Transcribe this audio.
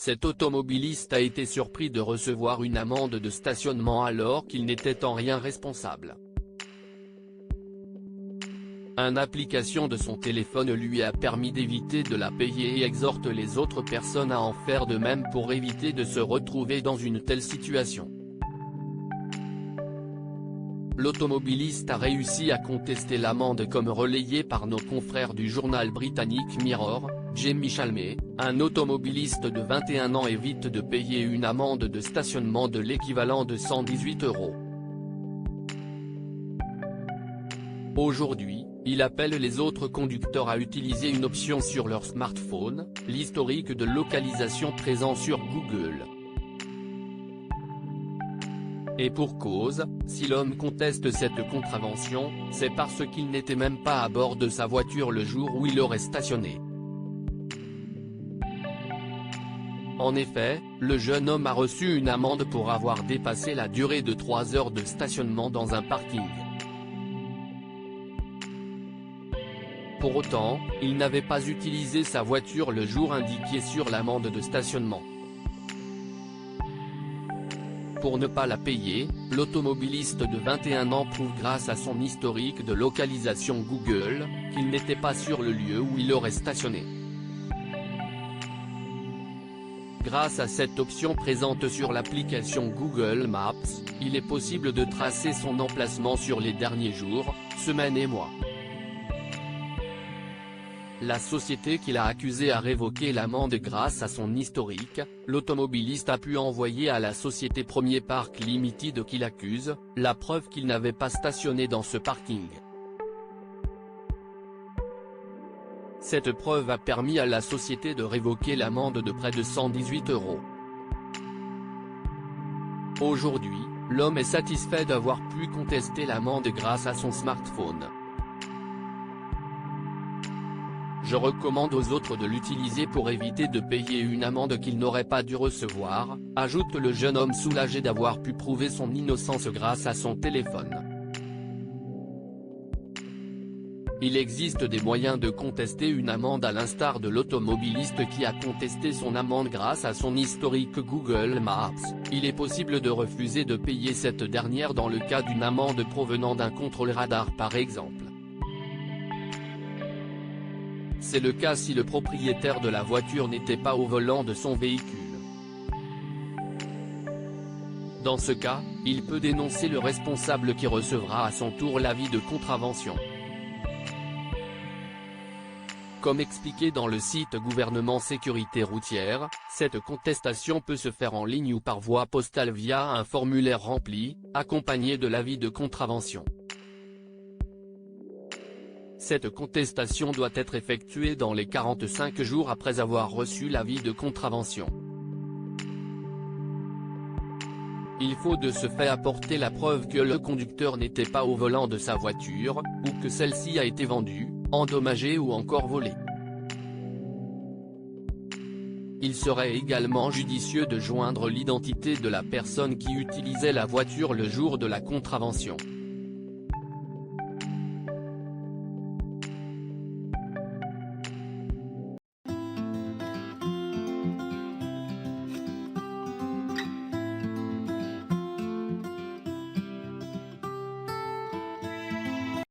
cet automobiliste a été surpris de recevoir une amende de stationnement alors qu'il n'était en rien responsable. Une application de son téléphone lui a permis d'éviter de la payer et exhorte les autres personnes à en faire de même pour éviter de se retrouver dans une telle situation. L'automobiliste a réussi à contester l'amende comme relayé par nos confrères du journal britannique Mirror. Jamie Chalmers, un automobiliste de 21 ans évite de payer une amende de stationnement de l'équivalent de 118 €. Aujourd'hui, il appelle les autres conducteurs à utiliser une option sur leur smartphone, l'historique de localisation présent sur Google. Et pour cause, si l'homme conteste cette contravention, c'est parce qu'il n'était même pas à bord de sa voiture le jour où il aurait stationné. En effet, le jeune homme a reçu une amende pour avoir dépassé la durée de 3 heures de stationnement dans un parking. Pour autant, il n'avait pas utilisé sa voiture le jour indiqué sur l'amende de stationnement. Pour ne pas la payer, l'automobiliste de 21 ans prouve grâce à son historique de localisation Google, qu'il n'était pas sur le lieu où il aurait stationné. Grâce à cette option présente sur l'application Google Maps, il est possible de tracer son emplacement sur les derniers jours, semaines et mois. La société qui l'a accusé a révoqué l'amende grâce à son historique. L'automobiliste a pu envoyer à la société Premier Park Limited qui l'accuse, la preuve qu'il n'avait pas stationné dans ce parking. Cette preuve a permis à la société de révoquer l'amende de près de 118 €. Aujourd'hui, l'homme est satisfait d'avoir pu contester l'amende grâce à son smartphone. Je recommande aux autres de l'utiliser pour éviter de payer une amende qu'ils n'auraient pas dû recevoir, ajoute le jeune homme soulagé d'avoir pu prouver son innocence grâce à son téléphone. Il existe des moyens de contester une amende à l'instar de l'automobiliste qui a contesté son amende grâce à son historique Google Maps. Il est possible de refuser de payer cette dernière dans le cas d'une amende provenant d'un contrôle radar par exemple. C'est le cas si le propriétaire de la voiture n'était pas au volant de son véhicule. Dans ce cas, il peut dénoncer le responsable qui recevra à son tour l'avis de contravention. Comme expliqué dans le site Gouvernement Sécurité Routière, cette contestation peut se faire en ligne ou par voie postale via un formulaire rempli, accompagné de l'avis de contravention. Cette contestation doit être effectuée dans les 45 jours après avoir reçu l'avis de contravention. Il faut de ce fait apporter la preuve que le conducteur n'était pas au volant de sa voiture, ou que celle-ci a été vendue, endommagée ou encore volée. Il serait également judicieux de joindre l'identité de la personne qui utilisait la voiture le jour de la contravention.